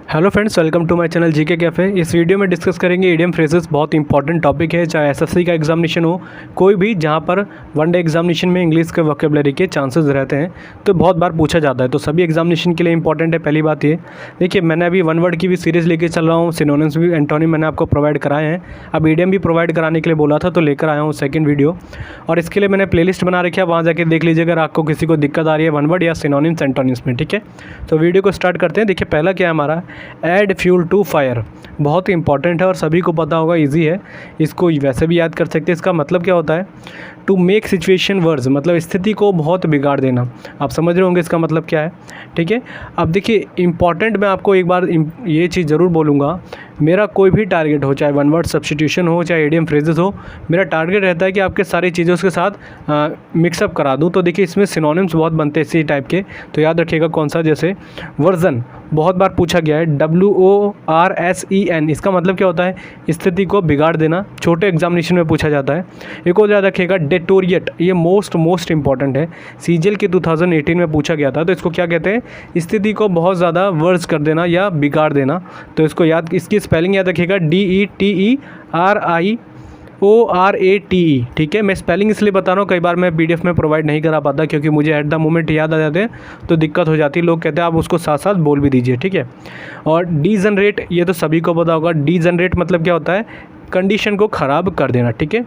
Hello friends, welcome to my channel GK cafe. इस video में discuss करेंगे idiom phrases. बहुत इंपॉर्टेंट टॉपिक है, चाहे एसएससी का एग्जामिनेशन हो, कोई भी जहां पर वनडे एग्जामिनेशन में इंग्लिश के वोकेबलरी के चांसेस रहते हैं तो बहुत बार पूछा जाता है, तो सभी एग्जामिनेशन के लिए इंपॉर्टेंट है। पहली बात ये देखिए, मैंने अभी वन वर्ड की भी सीरीज़ लेके चल रहा हूँ, सिनोनिम्स भी, एंटोनिम मैंने आपको प्रोवाइड कराए हैं। अब इडियम भी प्रोवाइड कराने के लिए बोला था तो लेकर आया हूँ सेकेंड वीडियो, और इसके लिए मैंने प्लेलिस्ट बना रखी है, वहाँ जाके देख लीजिए अगर आपको किसी को दिक्कत आ रही है वन वर्ड या सिनोनिम्स एंटोनिम्स में। ठीक है, तो वीडियो को स्टार्ट करते हैं। देखिए पहला क्या है हमारा, ऐड फ्यूल टू फायर। बहुत ही इंपॉर्टेंट है और सभी को पता होगा, इजी है, इसको वैसे भी याद कर सकते हैं। इसका मतलब क्या होता है, टू मेक सिचुएशन वर्स, मतलब स्थिति को बहुत बिगाड़ देना। आप समझ रहे होंगे इसका मतलब क्या है। ठीक है, अब देखिए इंपॉर्टेंट, मैं आपको एक बार ये चीज़ ज़रूर बोलूँगा, मेरा कोई भी टारगेट हो, चाहे वन वर्ड सब्स्टिट्यूशन हो, चाहे इडियम फ्रेजेस हो, मेरा टारगेट रहता है कि आपके सारी चीज़ों के साथ मिक्सअप करा दूँ। तो देखिए इसमें सिनोनिम्स बहुत बनते हैं इसी टाइप के, तो याद रखिएगा कौन सा। जैसे वर्जन बहुत बार पूछा गया है, WORSEN, इसका मतलब क्या होता है, स्थिति को बिगाड़ देना, छोटे एग्जामिनेशन में पूछा जाता है। एक और याद रखिएगा, डेटोरिएट, ये मोस्ट इंपॉर्टेंट है, सीजीएल के 2018 में पूछा गया था। तो इसको क्या कहते हैं, स्थिति को बहुत ज़्यादा वर्स कर देना या बिगाड़ देना। तो इसको याद, इसकी स्पेलिंग याद रखिएगा, DETERIORATE। ठीक है, मैं स्पेलिंग इसलिए बता रहा हूँ, कई बार मैं PDF में प्रोवाइड नहीं करा पाता क्योंकि मुझे एट द मोमेंट याद आ जाते हैं तो दिक्कत हो जाती है। लोग कहते हैं आप उसको साथ साथ बोल भी दीजिए। ठीक है, और डीजनरेट, ये तो सभी को पता होगा, डीजनरेट मतलब क्या होता है, कंडीशन को ख़राब कर देना। ठीक है,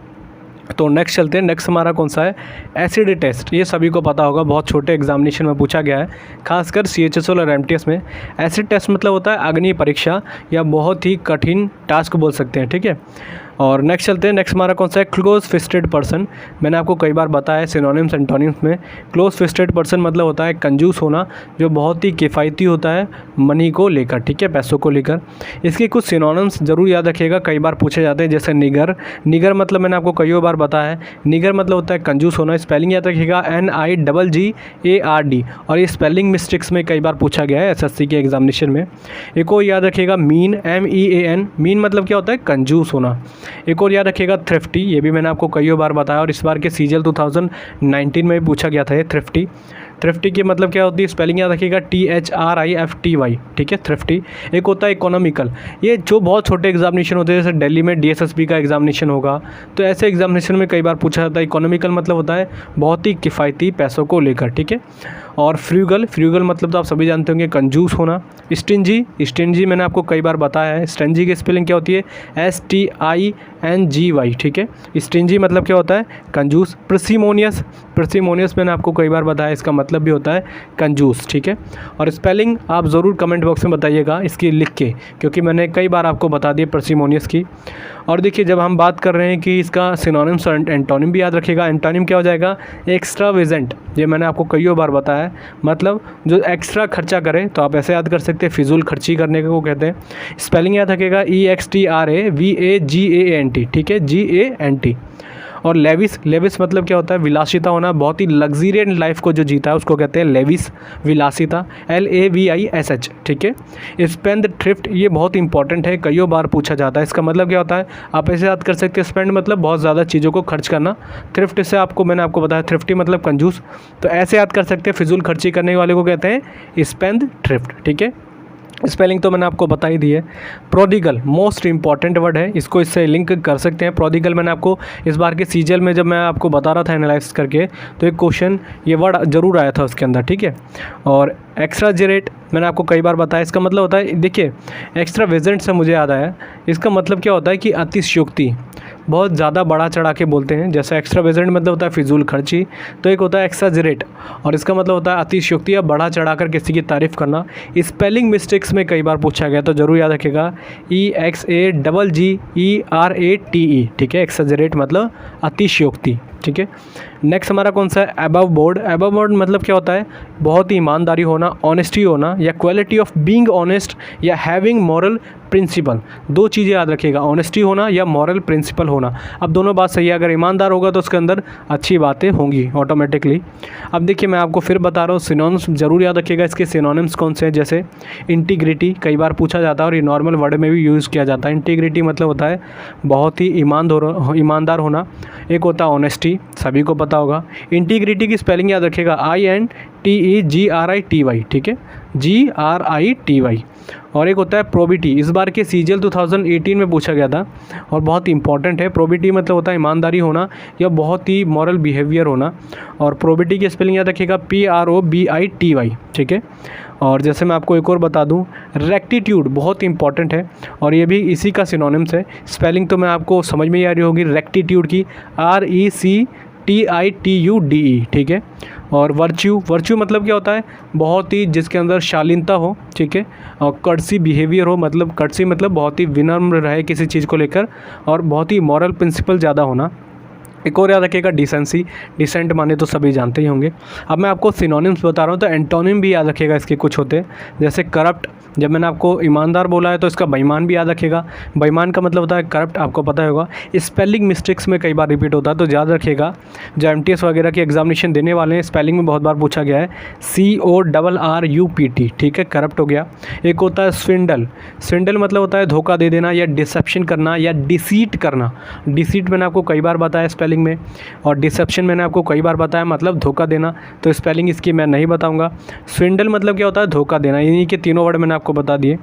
तो नेक्स्ट चलते हैं। नेक्स्ट हमारा कौन सा है, एसिड टेस्ट। ये सभी को पता होगा, बहुत छोटे एग्जामिनेशन में पूछा गया है, खासकर CHSL और MTS में। एसिड टेस्ट मतलब होता है अग्नि परीक्षा या बहुत ही कठिन टास्क बोल सकते हैं। ठीक है, और नेक्स्ट चलते हैं। नेक्स्ट हमारा कौन सा है, क्लोज फिस्टेड पर्सन। मैंने आपको कई बार बताया है सिनोनिम्स एंटोनिम्स में, क्लोज फिस्टेड पर्सन मतलब होता है कंजूस होना, जो बहुत ही किफ़ायती होता है मनी को लेकर। ठीक है, पैसों को लेकर। इसके कुछ सिनोनिम्स जरूर याद रखिएगा, कई बार पूछे जाते हैं। जैसे निगर, निगर मतलब मैंने आपको कई बार बताया है, निगर मतलब होता है कंजूस होना। स्पेलिंग याद रखिएगा, NIGGARD, और ये स्पेलिंग मिस्टेक्स में कई बार पूछा गया है SSC के एग्जामिनेशन में। एक और याद रखिएगा, मीन, MEAN, मीन मतलब क्या होता है, कंजूस होना। एक और याद रखिएगा, थ्रिफ्टी, ये भी मैंने आपको कई बार बताया और इस बार के CGL 2019 में भी पूछा गया था ये थ्रिफ्टी। थ्रिफ्टी की मतलब क्या होती है, स्पेलिंग याद रखिएगा, THRIFTY। ठीक है, थ्रिफ्टी। एक होता है इकोनॉमिकल, ये जो बहुत छोटे एग्जामिनेशन होते हैं, जैसे दिल्ली में DSSB का एग्जामिनेशन होगा तो ऐसे एग्जामिनेशन में कई बार पूछा जाता है। इकोनॉमिकल मतलब होता है बहुत ही किफ़ायती पैसों को लेकर। ठीक है, और फ्रूगल, फ्रूगल मतलब तो आप सभी जानते होंगे, कंजूस होना। स्टिंजी, स्टिंजी मैंने आपको कई बार बताया है, स्टिंजी की स्पेलिंग क्या होती है, STINGY। ठीक है, स्टिंजी मतलब क्या होता है, कंजूस। प्रिसिमोनियस, प्रिसिमोनियस मैंने आपको कई बार बताया, इसका मतलब भी होता है कंजूस। ठीक है, और स्पेलिंग आप ज़रूर कमेंट बॉक्स में बताइएगा इसकी लिख के, क्योंकि मैंने कई बार आपको बता दिया प्रिसिमोनियस की। और देखिए जब हम बात कर रहे हैं कि इसका सिनोनिम्स और एंटोनिम भी याद रखिएगा। एंटोनिम क्या हो जाएगा, एक्स्ट्रावेजेंट, ये मैंने आपको कई बार बताया है, मतलब जो एक्स्ट्रा खर्चा करे, तो आप ऐसे याद कर सकते हैं, फिजूल खर्ची करने को कहते हैं। स्पेलिंग याद रखिएगा, EXTRAVAGANT। ठीक है, GANT। और लेविस, लेविस मतलब क्या होता है, विलासिता होना, बहुत ही लग्जरियट लाइफ को जो जीता है उसको कहते हैं लेविस, विलासिता, LAVISH। ठीक है, स्पेंड थ्रिफ्ट, ये बहुत इंपॉर्टेंट है, कई बार पूछा जाता है। इसका मतलब क्या होता है, आप ऐसे याद कर सकते हैं, स्पेंड मतलब बहुत ज़्यादा चीज़ों को खर्च करना, थ्रिफ्ट से आपको मैंने आपको बताया, थ्रिफ्टी मतलब कंजूस, तो ऐसे याद कर सकते हैं, फिजूल खर्ची करने वाले को कहते हैं स्पेंड थ्रिफ्ट। ठीक है, स्पेलिंग तो मैंने आपको बता ही दी है। प्रोडिगल मोस्ट इंपॉर्टेंट वर्ड है, इसको इससे लिंक कर सकते हैं। प्रोडिगल मैंने आपको इस बार के CGL में जब मैं आपको बता रहा था एनालाइज करके, तो एक क्वेश्चन ये वर्ड जरूर आया था उसके अंदर। ठीक है, और एक्स्ट्राजेरेट मैंने आपको कई बार बताया, इसका मतलब होता है, देखिए एक्स्ट्रावेजेंट से मुझे याद आया, इसका मतलब क्या होता है कि अतिशयोक्ति, बहुत ज़्यादा बढ़ा चढ़ा के बोलते हैं। जैसे एक्स्ट्रावेजेंट मतलब होता है फिजूल खर्ची, तो एक होता है एक्साजरेट, और इसका मतलब होता है अतिशयोक्ति या बढ़ा चढ़ा कर किसी की तारीफ़ करना। स्पेलिंग मिस्टेक्स में कई बार पूछा गया, तो ज़रूर याद रखिएगा, EXAGGERATE। ठीक है, एक्साजरेट मतलब अतिशयोक्ति। ठीक है, नेक्स्ट हमारा कौन सा है, अबव बोर्ड। अबव बोर्ड मतलब क्या होता है, बहुत ही ईमानदारी होना, ऑनेस्टी होना, या क्वालिटी ऑफ बीइंग ऑनेस्ट या हैविंग मॉरल प्रिंसिपल। दो चीज़ें याद रखिएगा, ऑनेस्टी होना या मॉरल प्रिंसिपल होना। अब दोनों बात सही है, अगर ईमानदार होगा तो उसके अंदर अच्छी बातें होंगी ऑटोमेटिकली। अब देखिए मैं आपको फिर बता रहा हूँ, सिनोनिम्स जरूर याद रखिएगा। इसके सिनोनिम्स कौन से हैं, जैसे इंटीग्रिटी, कई बार पूछा जाता है और ये नॉर्मल वर्ड में भी यूज़ किया जाता है। इंटीग्रिटी मतलब होता है बहुत ही ईमानदार होना। एक होता है ऑनेस्टी, सभी को पता होगा। इंटीग्रिटी की स्पेलिंग याद रखिएगा, TEGRITY, ठीक है, GRITY। और एक होता है प्रोबिटी, इस बार के CGL 2018 में पूछा गया था और बहुत इंपॉर्टेंट है। प्रोबिटी मतलब होता है ईमानदारी होना या बहुत ही मॉरल बिहेवियर होना। और प्रोबिटी की स्पेलिंग याद रखिएगा PROBITY, ठीक है। और जैसे मैं आपको एक और बता दूं, रेक्टिट्यूड बहुत इंपॉर्टेंट है और ये भी इसी का सिनोनिम्स है। स्पेलिंग तो मैं आपको समझ में ही आ रही होगी रेक्टिट्यूड की, RECTITUDE, ठीक है। और वर्च्यू मतलब क्या होता है, बहुत ही जिसके अंदर शालीनता हो, ठीक है। और कर्टसी बिहेवियर हो, मतलब कर्टसी मतलब बहुत ही विनम्र रहे किसी चीज़ को लेकर और बहुत ही मॉरल प्रिंसिपल ज़्यादा होना। एक और याद रखिएगा डिसेंसी, डिसेंट माने तो सभी जानते ही होंगे। अब मैं आपको सिनोनिम्स बता रहा हूँ तो एंटोनिम भी याद रखिएगा इसके कुछ होते हैं, जैसे करप्ट, जब मैंने आपको ईमानदार बोला है तो इसका बेईमान भी याद रखिएगा। बेईमान का मतलब होता है करप्ट, आपको पता होगा। स्पेलिंग मिस्टेक्स में कई बार रिपीट होता है तो याद रखिएगा। जो MTS वगैरह की एग्जामिनेशन देने वाले हैं, स्पेलिंग में बहुत बार पूछा गया है, CORRUPT, ठीक है, करप्ट हो गया। एक होता है स्विंडल, स्विंडल मतलब होता है धोखा दे देना या डिसेप्शन करना या डिसीट करना। डिसीट मैंने आपको कई बार बताया स्पेलिंग में, और डिसेप्शन मैंने आपको कई बार बताया मतलब धोखा देना, तो स्पेलिंग इसकी मैं नहीं बताऊंगा। स्विंडल मतलब क्या होता है, धोखा देना, इन्हीं के तीनों वर्ड मैंने आपको बता दिए।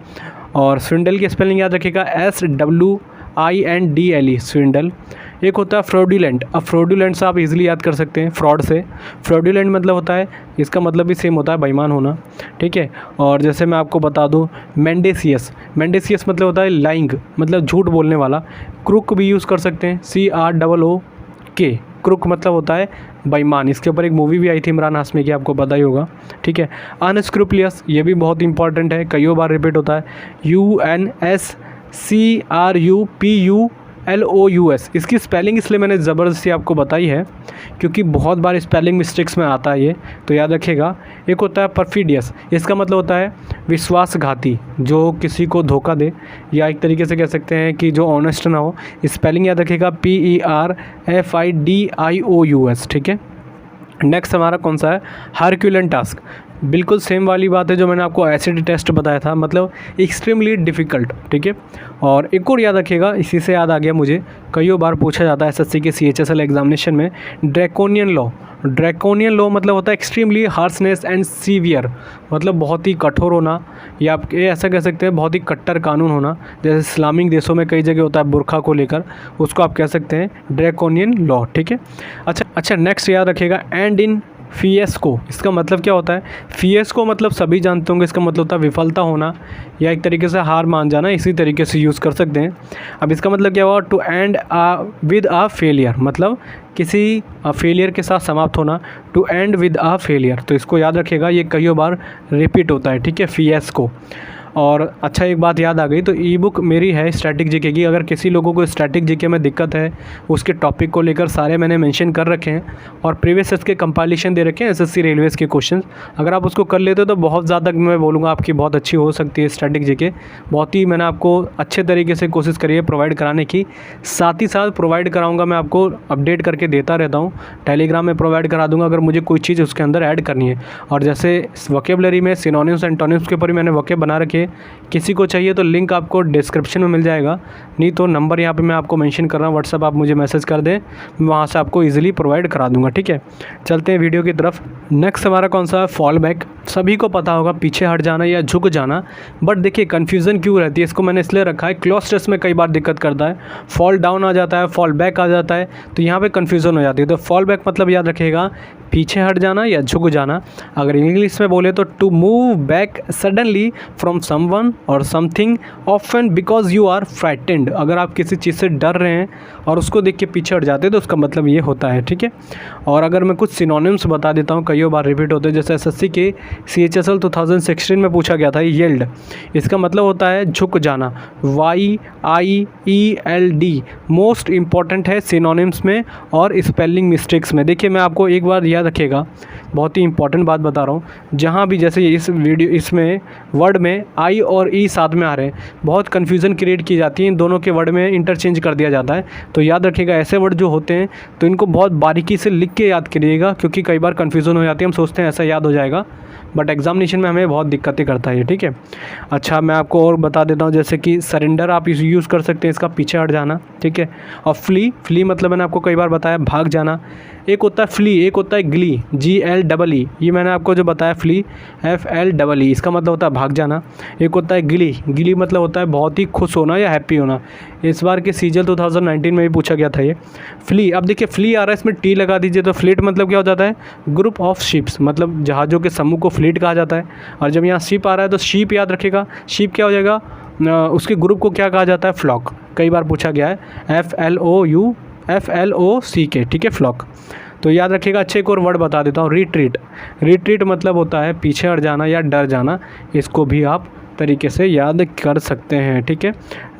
और स्विंडल की स्पेलिंग याद रखिएगा SWINDLE, स्विंडल। एक होता है फ्रॉडुलेंट, अब फ्रॉडुलेंट से आप इजीली याद कर सकते हैं, फ्रॉड से। फ्रॉडुलेंट मतलब होता है, इसका मतलब भी सेम होता है, बेईमान होना, ठीक है। और जैसे मैं आपको बता दूं मेंडेसियस, मेंडेसियस मतलब होता है लाइंग, मतलब झूठ बोलने वाला। क्रुक भी यूज़ कर सकते हैं, CROOK, क्रुक मतलब होता है बेईमान। इसके ऊपर एक मूवी भी आई थी इमरान हाशमी की, आपको पता ही होगा, ठीक है। अनस्क्रूपलियस, ये भी बहुत इंपॉर्टेंट है, कई बार रिपीट होता है, UNSCRUPULOUS। इसकी स्पेलिंग इसलिए मैंने ज़बरदस्ती आपको बताई है क्योंकि बहुत बार स्पेलिंग मिस्टेक्स में आता है ये, तो याद रखिएगा। एक होता है परफिडियस, इसका मतलब होता है विश्वासघाती, जो किसी को धोखा दे, या एक तरीके से कह सकते हैं कि जो ऑनेस्ट ना हो। स्पेलिंग याद रखिएगा PERFIDIOUS, ठीक है। नेक्स्ट हमारा कौन सा है, हरक्यूलियन टास्क। बिल्कुल सेम वाली बात है जो मैंने आपको एसिड टेस्ट बताया था, मतलब एक्सट्रीमली डिफ़िकल्ट, ठीक है। और एक और याद रखिएगा, इसी से याद आ गया मुझे, कई बार पूछा जाता है SSC के CHSL एग्जामिनेशन में, ड्रैकोनियन लॉ। ड्रैकोनियन लॉ मतलब होता है एक्सट्रीमली हार्शनेस एंड सीवियर, मतलब बहुत ही कठोर होना, या आप ऐसा कह सकते हैं बहुत ही कट्टर कानून होना। जैसे इस्लामिक देशों में कई जगह होता है बुर्खा को लेकर, उसको आप कह सकते हैं ड्रैकोनियन लॉ, ठीक है। अच्छा नेक्स्ट याद रखिएगा, एंड इन फिएस्को, इसका मतलब क्या होता है। फिएस्को मतलब सभी जानते होंगे, इसका मतलब होता है विफलता होना या एक तरीके से हार मान जाना, इसी तरीके से यूज़ कर सकते हैं। अब इसका मतलब क्या हुआ, to end with a failure, मतलब किसी फेलियर के साथ समाप्त होना, to end with a failure. तो इसको याद रखिएगा, ये कई बार रिपीट होता है, ठीक है, फिएस्को। और अच्छा एक बात याद आ गई, तो ई बुक मेरी है स्टैटिक जीके की। अगर किसी लोगों को स्टैटिक जीके में दिक्कत है, उसके टॉपिक को लेकर सारे मैंने मेंशन कर रखे हैं और प्रीवियस के कंपाइलेशन दे रखे हैं SSC रेलवेज़ के क्वेश्चन। अगर आप उसको कर लेते हो तो बहुत ज़्यादा मैं बोलूँगा आपकी बहुत अच्छी हो सकती है स्टैटिक जीके। बहुत ही मैंने आपको अच्छे तरीके से कोशिश करी है प्रोवाइड कराने की, साथ ही साथ प्रोवाइड कराऊँगा, मैं आपको अपडेट करके देता रहता हूँ, टेलीग्राम में प्रोवाइड करा दूँगा अगर मुझे कोई चीज़ उसके अंदर ऐड करनी है। और जैसे वोकेबलरी में सिनोनिम्स एंटोनिम्स के ऊपर मैंने वोकेब बना रखे, किसी को चाहिए तो लिंक आपको डिस्क्रिप्शन में मिल जाएगा, नहीं तो नंबर यहाँ पे मैं आपको मेंशन कर रहा हूँ, व्हाट्सअप आप मुझे मैसेज कर दें, वहाँ से आपको इजीली प्रोवाइड करा दूंगा, ठीक है। चलते हैं वीडियो की तरफ। नेक्स्ट हमारा कौन सा है, फॉल बैक। सभी को पता होगा पीछे हट जाना या झुक जाना, बट देखिए कन्फ्यूज़न क्यों रहती है, इसको मैंने इसलिए रखा है, क्लोज टेस्ट में कई बार दिक्कत करता है, फॉल डाउन आ जाता है, फॉल बैक आ जाता है, तो यहाँ पर कन्फ्यूज़न हो जाती है। तो फॉल बैक मतलब याद रखिएगा, पीछे हट जाना या झुक जाना। अगर इंग्लिश में बोले तो to move back suddenly from someone और something often because you are frightened. अगर आप किसी चीज़ से डर रहे हैं और उसको देख के पीछे हट जाते हैं तो उसका मतलब ये होता है, ठीक है। और अगर मैं कुछ सिनोनिम्स बता देता हूँ, कई बार रिपीट होते हैं, जैसे SSC के CHSL 2016 में पूछा गया था येल्ड, इसका मतलब होता है झुक जाना, YIELD। मोस्ट इंपॉर्टेंट है सिनोनिम्स में और स्पेलिंग मिस्टेक्स में। देखिए मैं आपको एक बार याद रखिएगा, बहुत ही इंपॉर्टेंट बात बता रहा हूँ, जहाँ भी जैसे इस वीडियो इसमें वर्ड में I और E साथ में आ रहे हैं, बहुत कन्फ्यूज़न क्रिएट की जाती है, इन दोनों के वर्ड में इंटरचेंज कर दिया जाता है। तो याद रखिएगा ऐसे वर्ड जो होते हैं तो इनको बहुत बारीकी से लिख के याद करिएगा, क्योंकि कई बार कन्फ्यूज़न हो जाती है, हम सोचते हैं ऐसा याद हो जाएगा, बट एग्जामिनेशन में हमें बहुत दिक्कतें करता है ये, ठीक है। अच्छा मैं आपको और बता देता हूँ, जैसे कि सरेंडर आप यूज़ कर सकते हैं, इसका पीछे हट जाना, ठीक है। और फ्ली मतलब मैंने आपको कई बार बताया भाग जाना। एक होता है फ्ली, एक होता है ग्ली, GLEE, ये मैंने आपको जो बताया फ्ली, FLEE, इसका मतलब होता है भाग जाना। एक होता है गिली, गिली मतलब होता है बहुत ही खुश होना या हैप्पी होना। इस बार के सीजल 2019 में भी पूछा गया था ये। फ्ली, अब देखिए फ्ली आ रहा है, इसमें टी लगा दीजिए तो फ्लीट मतलब क्या हो जाता है, ग्रुप ऑफ शिप्स, मतलब जहाज़ों के समूह को फ्लीट कहा जाता है। और जब यहाँ शिप आ रहा है तो शीप याद रखेगा, शीप क्या हो जाएगा, उसके ग्रुप को क्या कहा जाता है, फ्लॉक। कई बार पूछा गया है, FLOCK, ठीक है, फ्लॉक। तो याद रखिएगा। अच्छे एक और वर्ड बता देता हूँ, रिट्रीट। रिट्रीट मतलब होता है पीछे हट जाना या डर जाना, इसको भी आप तरीके से याद कर सकते हैं, ठीक है।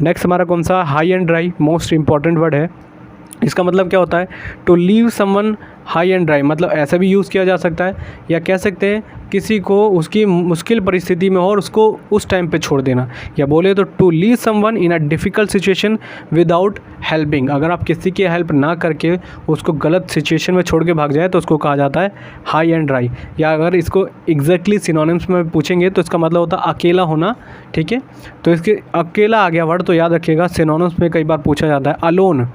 नेक्स्ट हमारा कौन सा, high and dry, most important word है। इसका मतलब क्या होता है, to leave someone high and dry, मतलब ऐसा भी यूज़ किया जा सकता है, या कह सकते हैं किसी को उसकी मुश्किल परिस्थिति में हो और उसको उस टाइम पे छोड़ देना, या बोले तो to leave someone in a difficult situation without helping. अगर आप किसी की हेल्प ना करके उसको गलत सिचुएशन में छोड़ के भाग जाए तो उसको कहा जाता है हाई एंड ड्राई। या अगर इसको एग्जैक्टली सिनोनिम्स में पूछेंगे तो इसका मतलब होता है अकेला होना, ठीक है। तो इसके अकेला आ गया वर्ड, तो याद रखिएगा सिनोनिम्स में कई बार पूछा जाता है अलोन।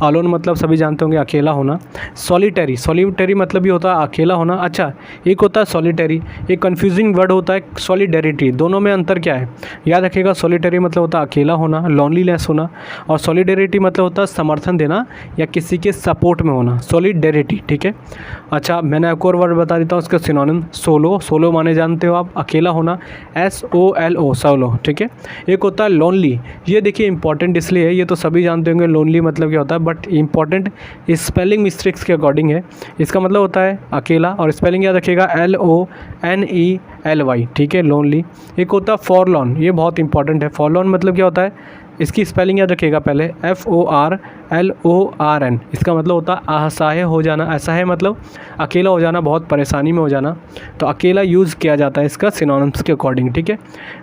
अलोन मतलब सभी जानते होंगे अकेला होना। सॉलिटरी, सॉलिटरी मतलब भी होता है अकेला होना। अच्छा, एक होता है सॉलिटरी, एक कंफ्यूजिंग वर्ड होता है सॉलिडेरिटी, दोनों में अंतर क्या है, याद रखिएगा। सॉलिटरी मतलब होता है अकेला होना, लोनलीनेस होना, और सॉलिडेरिटी मतलब होता है समर्थन देना या किसी के सपोर्ट में होना, सॉलिडेरिटी, ठीक है। अच्छा, मैंने एक और वर्ड बता देता हूँ उसका सिनोनिम, सोलो। सोलो माने जानते हो आप, अकेला होना, SOLO, सोलो, ठीक है। एक होता है लोनली, ये देखिए इंपॉर्टेंट इसलिए है, ये तो सभी जानते होंगे लोनली मतलब क्या होता है, बट इंपॉर्टेंट स्पेलिंग मिस्टेक्स के अकॉर्डिंग है। इसका मतलब होता है अकेला, और स्पेलिंग याद रखिएगा LONELY, ठीक है, लोनली। एक होता है फॉरलॉन, ये बहुत इंपॉर्टेंट है। फॉरलॉन मतलब क्या होता है, इसकी स्पेलिंग याद रखिएगा पहले, FORLORN, इसका मतलब होता है असहाय हो जाना। असहाय मतलब अकेला हो जाना, बहुत परेशानी में हो जाना, तो अकेला यूज़ किया जाता है इसका सिनोनिम्स के अकॉर्डिंग, ठीक है।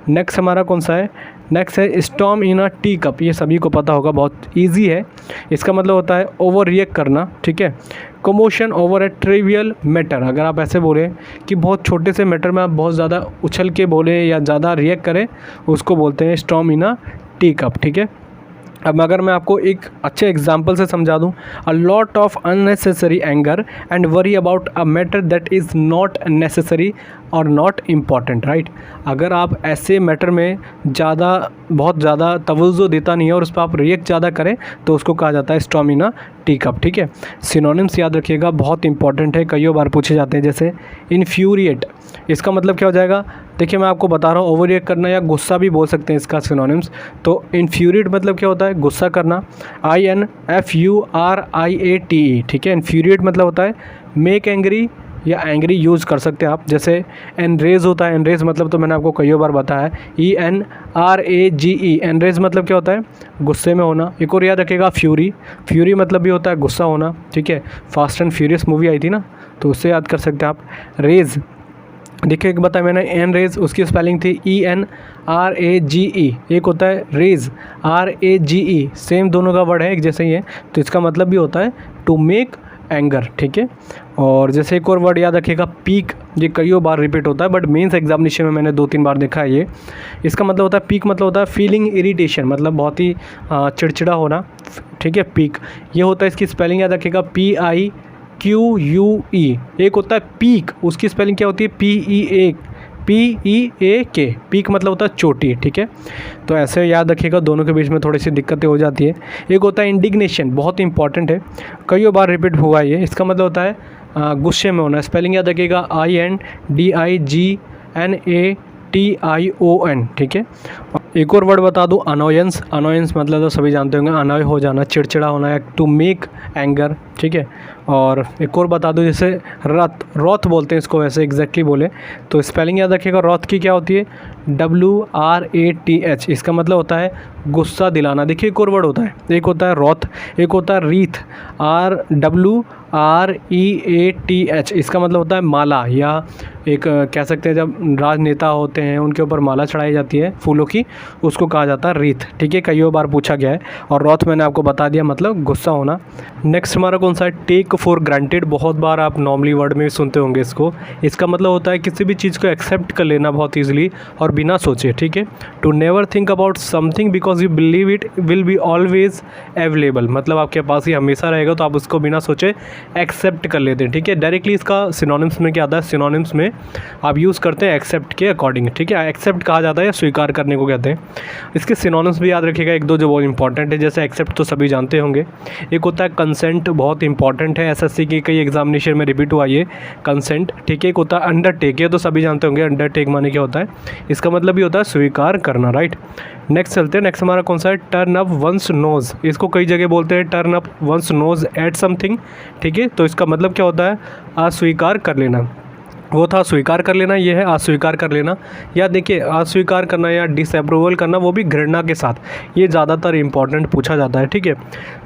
नेक्स्ट हमारा कौन सा है, नेक्स्ट है स्टॉर्म इन अ टी कप, ये सभी को पता होगा, बहुत ईजी है। इसका मतलब होता है ओवर रिएक्ट करना, ठीक है। कमोशन ओवर ए ट्रिवियल मैटर, अगर आप ऐसे बोलें कि बहुत छोटे से मैटर में आप बहुत ज़्यादा उछल के बोले या ज़्यादा रिएक्ट करें, उसको बोलते हैं स्टॉर्म इन अ टी कप, ठीक है। अब अगर मैं आपको एक अच्छे एग्जांपल से समझा दूं, a lot of unnecessary anger and worry about a matter that is not necessary और नॉट इम्पॉर्टेंट, राइट। अगर आप ऐसे मैटर में बहुत ज़्यादा तवज्जो देता नहीं है और उस पर आप रिएक्ट ज़्यादा करें तो उसको कहा जाता है स्टॉर्म इन अ टी कप, ठीक है। सिनोनिम्स याद रखिएगा, बहुत इंपॉर्टेंट है, कई बार पूछे जाते हैं। जैसे इन्फ्यूरिएट, इसका मतलब क्या हो जाएगा, देखिए मैं आपको बता रहा हूँ, ओवर रिएक्ट करना या गुस्सा भी बोल सकते हैं इसका सिनोनिम्स। तो इन्फ्यूरिएट मतलब क्या होता है, गुस्सा करना, INFURIATE, ठीक है। इन्फ्यूरिएट मतलब होता है मेक एंग्री या एंग्री यूज़ कर सकते हैं आप। जैसे एनरेज होता है, एनरेज मतलब तो मैंने आपको कई बार बताया है, ENRAGE, एनरेज मतलब क्या होता है, गुस्से में होना। एक और याद रखिएगा फ्यूरी, फ्यूरी मतलब भी होता है गुस्सा होना, ठीक है। फास्ट एंड फ्यूरियस मूवी आई थी ना, तो उससे याद कर सकते हैं आप। रेज, देखिए एक बताया मैंने, एन रेज, उसकी स्पेलिंग थी ENRAGE, एक होता है रेज RAGE, सेम दोनों का वर्ड है, एक जैसे ही है, तो इसका मतलब भी होता है टू मेक एंगर, ठीक है। और जैसे एक और वर्ड याद रखिएगा पीक, ये कई बार रिपीट होता है बट मेंस एग्जामिनेशन में मैंने 2-3 बार देखा है ये। इसका मतलब होता है पीक मतलब होता है फीलिंग इरिटेशन, मतलब बहुत ही चिड़चिड़ा होना, ठीक है, पीक। ये होता है, इसकी स्पेलिंग याद रखिएगा PIQUE। एक होता है पीक, उसकी स्पेलिंग क्या होती है, PEAK, पीक मतलब होता है चोटी, ठीक है। तो ऐसे याद रखिएगा, दोनों के बीच में थोड़ी सी दिक्कतें हो जाती है। एक होता है इंडिग्नेशन, बहुत इंपॉर्टेंट है, कई बार रिपीट हुआ ये। इसका मतलब होता है गुस्से में होना, स्पेलिंग याद रखिएगा INDIGNATION, ठीक है। एक और वर्ड बता दूं, अनोयंस। अनोयंस मतलब तो सभी जानते होंगे, अनॉय हो जाना, चिड़चिड़ा होना, या टू मेक एंगर, ठीक है। और एक और बता दूं, जैसे रथ, रॉथ बोलते हैं इसको, वैसे एग्जैक्टली बोले तो स्पेलिंग याद रखिएगा, रॉथ की क्या होती है, WRATH, इसका मतलब होता है गुस्सा दिलाना। देखिए एक और वर्ड होता है, एक होता है रॉथ, एक होता है रीथ, RWREATH, इसका मतलब होता है माला, या एक कह सकते हैं जब राजनेता होते हैं उनके ऊपर माला चढ़ाई जाती है फूलों की, उसको कहा जाता है रीथ, ठीक है। कई बार पूछा गया है। और रॉथ मैंने आपको बता दिया, मतलब गुस्सा होना। नेक्स्ट हमारा कौन सा है, टेक फॉर ग्रांटेड, बहुत बार आप नॉर्मली वर्ड में सुनते होंगे इसको। इसका मतलब होता है किसी भी चीज़ को एक्सेप्ट कर लेना बहुत ईजिली और बिना सोचे, ठीक है। To never think about something because you believe it will be always available, मतलब आपके पास ही हमेशा रहेगा, तो आप उसको बिना सोचे एक्सेप्ट कर लेते हैं, ठीक है। डायरेक्टली इसका सिनोनिम्स में क्या आता है, सिनोनिम्स में आप यूज़ करते हैं एक्सेप्ट के अकॉर्डिंग, ठीक है। एक्सेप्ट कहा जाता है, स्वीकार करने को कहते हैं। इसके सिनोनिम्स भी याद रखिएगा एक दो जो बहुत इंपॉर्टेंट है। जैसे एक्सेप्ट तो सभी जानते होंगे, एक होता है कंसेंट, बहुत इंपॉर्टेंट है, एसएससी की कई एग्जामिनेशन में रिपीट हुआ ये कंसेंट, ठीक है। एक होता है अंडरटेक, ये तो सभी जानते होंगे अंडरटेक माने क्या होता है, इसका मतलब भी होता है स्वीकार करना, राइट। नेक्स्ट चलते हैं, नेक्स्ट हमारा कौन सा है, टर्न अप वंस नोज। इसको कई जगह बोलते हैं turn up one's nose at something, ठीक है। तो इसका मतलब क्या होता है, अस्वीकार कर लेना। वो था स्वीकार कर लेना, ये है अस्वीकार कर लेना। या देखिए अस्वीकार करना या डिसअप्रूवल करना, वो भी घृणा के साथ, ये ज़्यादातर इंपॉर्टेंट पूछा जाता है, ठीक है।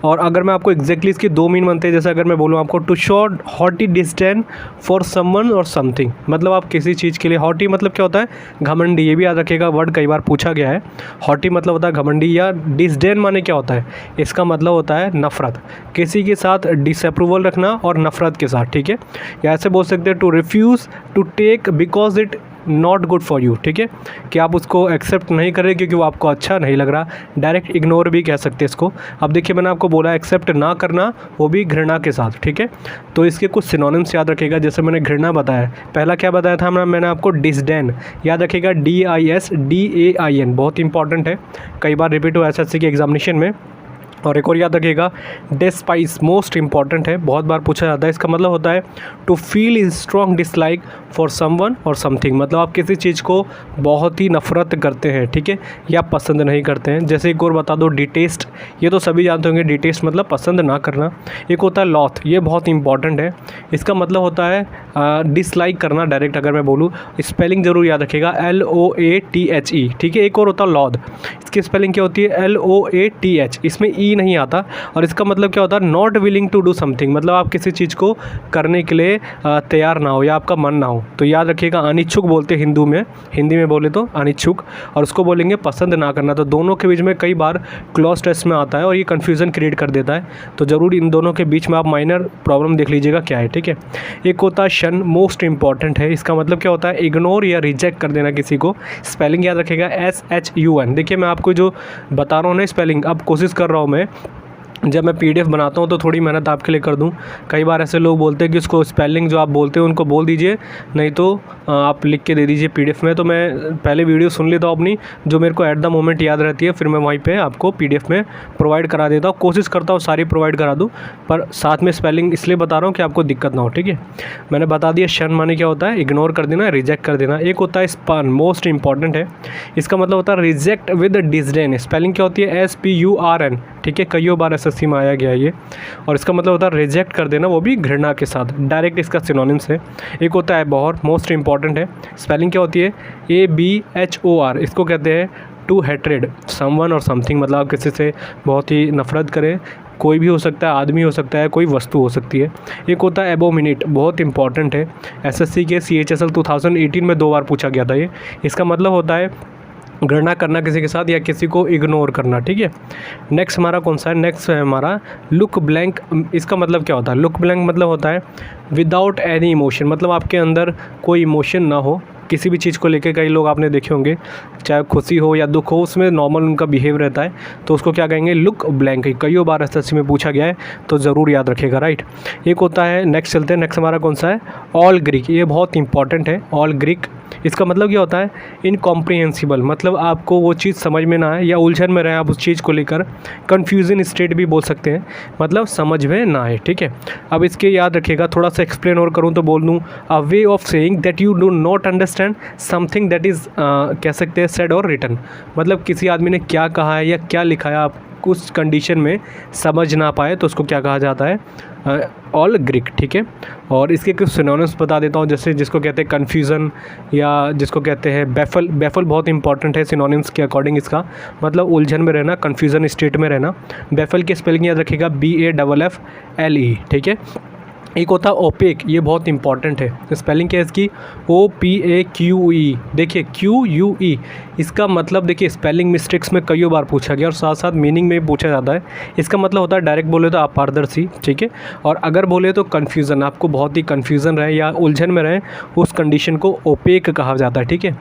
और अगर मैं आपको एग्जैक्टली इसकी दो मीन बनते हैं, जैसे अगर मैं बोलूँ आपको to show haughty disdain for someone और समथिंग, मतलब आप किसी चीज़ के लिए, हॉटी मतलब क्या होता है, घमंडी, ये भी याद रखिएगा, वर्ड कई बार पूछा गया है। हॉटी मतलब होता है घमंडी, या डिस्डेन माने क्या होता है, इसका मतलब होता है नफ़रत, किसी के साथ डिसअप्रूवल रखना और नफ़रत के साथ, ठीक है। या ऐसे बोल सकते हैं to refuse to take because it not good for you, ठीक है, कि आप उसको एक्सेप्ट नहीं कर रहे क्योंकि वो आपको अच्छा नहीं लग रहा। डायरेक्ट इग्नोर भी कह सकते हैं इसको। अब देखिए मैंने आपको बोला एक्सेप्ट ना करना, वो भी घृणा के साथ, ठीक है। तो इसके कुछ सिनोनिम्स याद रखिएगा। जैसे मैंने घृणा बताया, पहला क्या बताया था मैंने आपको, डिसडेन, याद रखिएगा DISDAIN, बहुत इंपॉर्टेंट है, कई बार रिपीट हुआ एसएससी के एग्जामिनेशन में। और एक और याद रखिएगा, डेस्पाइस, मोस्ट इंपॉर्टेंट है, बहुत बार पूछा जाता है। इसका मतलब होता है to feel is strong dislike for someone और समथिंग, मतलब आप किसी चीज़ को बहुत ही नफरत करते हैं, ठीक है, या पसंद नहीं करते हैं। जैसे एक और बता दो, डिटेस्ट, ये तो सभी जानते होंगे, डिटेस्ट मतलब पसंद ना करना। एक होता है लॉथ, ये बहुत इंपॉर्टेंट है, इसका मतलब होता है डिसलाइक करना। डायरेक्ट अगर मैं बोलूँ, स्पेलिंग जरूर याद रखिएगा, LOATHE, ठीक है। एक और होता है लॉद, इसकी स्पेलिंग क्या होती है, LOATH, इसमें ई नहीं आता। और इसका मतलब क्या होता है, not willing to do something, मतलब आप किसी चीज़ को करने के लिए तैयार ना हो या आपका मन ना हो। तो याद रखिएगा, अनिच्छुक बोलते हैं हिंदी में बोले तो अनिच्छुक, और उसको बोलेंगे पसंद ना करना। तो दोनों के बीच में कई बार क्लॉज टेस्ट में आता है और ये कन्फ्यूज़न क्रिएट कर देता है। तो ज़रूर इन दोनों के बीच में आप माइनर प्रॉब्लम देख लीजिएगा क्या है, ठीक है। एक होता है शन, मोस्ट इंपॉर्टेंट है, इसका मतलब क्या होता है, इग्नोर या रिजेक्ट कर देना किसी को। स्पेलिंग याद रखिएगा, SHUN। देखिए मैं आपको जो बता रहा हूँ ना स्पेलिंग, अब कोशिश कर रहा हूँ मैं, जब मैं PDF बनाता हूँ तो थोड़ी मेहनत आपके लिए कर दूँ। कई बार ऐसे लोग बोलते हैं कि उसको स्पेलिंग जो आप बोलते हैं उनको बोल दीजिए, नहीं तो आप लिख के दे दीजिए PDF में। तो मैं पहले वीडियो सुन लेता हूँ अपनी, जो मेरे को एट द मोमेंट याद रहती है, फिर मैं वहीं पे आपको PDF में प्रोवाइड करा देता हूँ। कोशिश करता हूँ सारी प्रोवाइड करा दूँ, पर साथ में स्पेलिंग इसलिए बता रहा हूँ कि आपको दिक्कत ना हो, ठीक है। मैंने बता दिया, शन माने क्या होता है, इग्नोर कर देना, रिजेक्ट कर देना। एक होता है स्पन, मोस्ट इंपॉर्टेंट है, इसका मतलब होता है रिजेक्ट विद डिसडेन। स्पेलिंग क्या होती है, SPURN, ठीक है, कई बार SSC में आया गया ये। और इसका मतलब होता है रिजेक्ट कर देना, वो भी घृणा के साथ, डायरेक्ट इसका सिनोनिम्स है। एक होता है बहुत मोस्ट इंपॉर्टेंट है, स्पेलिंग क्या होती है, ABHOR, इसको कहते हैं टू हेट्रेड समवन और समथिंग, मतलब आप किसी से बहुत ही नफरत करें, कोई भी हो सकता है, आदमी हो सकता है, कोई वस्तु हो सकती है। एक होता है एबोमिनेट, बहुत इंपॉर्टेंट है, SSC के CHSL 2018 में 2 बार पूछा गया था ये। इसका मतलब होता है घृणा करना किसी के साथ या किसी को इग्नोर करना, ठीक है। नेक्स्ट हमारा कौन सा है, नेक्स्ट है हमारा लुक ब्लैंक। इसका मतलब क्या होता है, लुक ब्लैंक मतलब होता है विदाउट एनी इमोशन, मतलब आपके अंदर कोई इमोशन ना हो किसी भी चीज़ को लेकर। कई लोग आपने देखे होंगे, चाहे खुशी हो या दुख हो, उसमें नॉर्मल उनका बिहेव रहता है, तो उसको क्या कहेंगे, लुक ब्लैंक। कई बार SSC में पूछा गया है, तो ज़रूर याद रखिएगा, राइट। एक होता है, नेक्स्ट चलते हैं, नेक्स्ट हमारा कौन सा है, ऑल ग्रीक, ये बहुत इंपॉर्टेंट है, ऑल ग्रीक। इसका मतलब क्या होता है, इनकॉम्प्रिहेंसिबल, मतलब आपको वो चीज़ समझ में ना आए या उलझन में रहे आप उस चीज़ को लेकर, कन्फ्यूजन स्टेट भी बोल सकते हैं, मतलब समझ में ना आए, ठीक है। अब इसके याद रखिएगा, थोड़ा सा एक्सप्लेन और करूँ तो बोल दूँ, a way of saying that you do not understand something that is, कह सकते हैं सेड और रिटन, मतलब किसी आदमी ने क्या कहा है या क्या लिखा है, आप उस कंडीशन में समझ ना पाए तो उसको क्या कहा जाता है, ऑल ग्रीक, ठीक है। और इसके कुछ सिनोनिम्स बता देता हूँ, जैसे जिसको कहते हैं कन्फ्यूज़न, या जिसको कहते हैं बैफल। बैफल बहुत इंपॉर्टेंट है सिनोनिम्स के अकॉर्डिंग, इसका मतलब उलझन में रहना, कन्फ्यूज़न स्टेट में रहना। बैफल की स्पेलिंग याद रखिएगा, BAFFLE, ठीक है। एक होता है ओपेक, ये बहुत इंपॉर्टेंट है, स्पेलिंग क्या है इसकी, OPAQE। देखिए QUE, इसका मतलब देखिए स्पेलिंग मिस्टेक्स में कई बार पूछा गया और साथ साथ मीनिंग में भी पूछा जाता है। इसका मतलब होता है, डायरेक्ट बोले तो अपारदर्शी, ठीक है, और अगर बोले तो कन्फ्यूज़न, आपको बहुत ही कन्फ्यूज़न रहे या उलझन में रहे, उस कंडीशन को ओपेक कहा जाता है, ठीक है।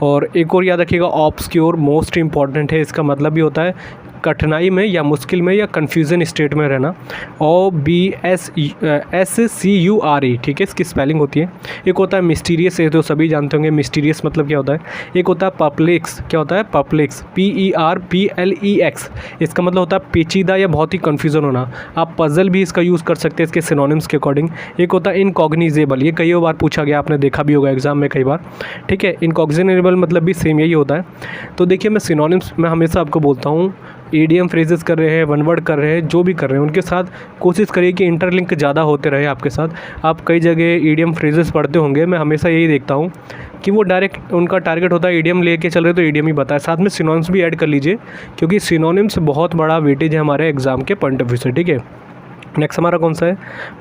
और एक और याद रखिएगा, ऑब्सक्योर, मोस्ट इंपॉर्टेंट है, इसका मतलब भी होता है कठिनाई में या मुश्किल में या कन्फ्यूज़न स्टेट में रहना। OBSCURE, ठीक है, इसकी स्पेलिंग होती है। एक होता है मिस्टीरियस, ये तो सभी जानते होंगे मिस्टीरियस मतलब क्या होता है। एक होता है परप्लेक्स, क्या होता है परप्लेक्स, PERPLEX, इसका मतलब होता है पेचीदा या बहुत ही कन्फ्यूज़न होना। आप पजल भी इसका यूज़ कर सकते हैं इसके सिनोनिम्स के अकॉर्डिंग। एक होता है इनकॉग्निजेबल, ये कई बार पूछा गया, आपने देखा भी होगा एग्जाम में कई बार, ठीक है। इनकॉग्निजेबल मतलब भी सेम यही होता है। तो देखिए मैं सिनोनिम्स में हमेशा आपको बोलता हूँ, ईडीएम फ्रेजेस कर रहे हैं, वन वर्ड कर रहे हैं, जो भी कर रहे हैं उनके साथ कोशिश करिए कि इंटरलिंक ज़्यादा होते रहे आपके साथ। आप कई जगह ईडीएम फ्रेजेस पढ़ते होंगे, मैं हमेशा यही देखता हूँ कि वो डायरेक्ट उनका टारगेट होता है ईडीएम लेके चल रहे तो ईडीएम ही बताए, साथ में सिनोनिम्स भी ऐड कर लीजिए, क्योंकि सिनोनिम्स बहुत बड़ा वेटेज है हमारे एग्ज़ाम के पॉइंट ऑफ व्यू से, ठीक है। नेक्स्ट हमारा कौन सा है,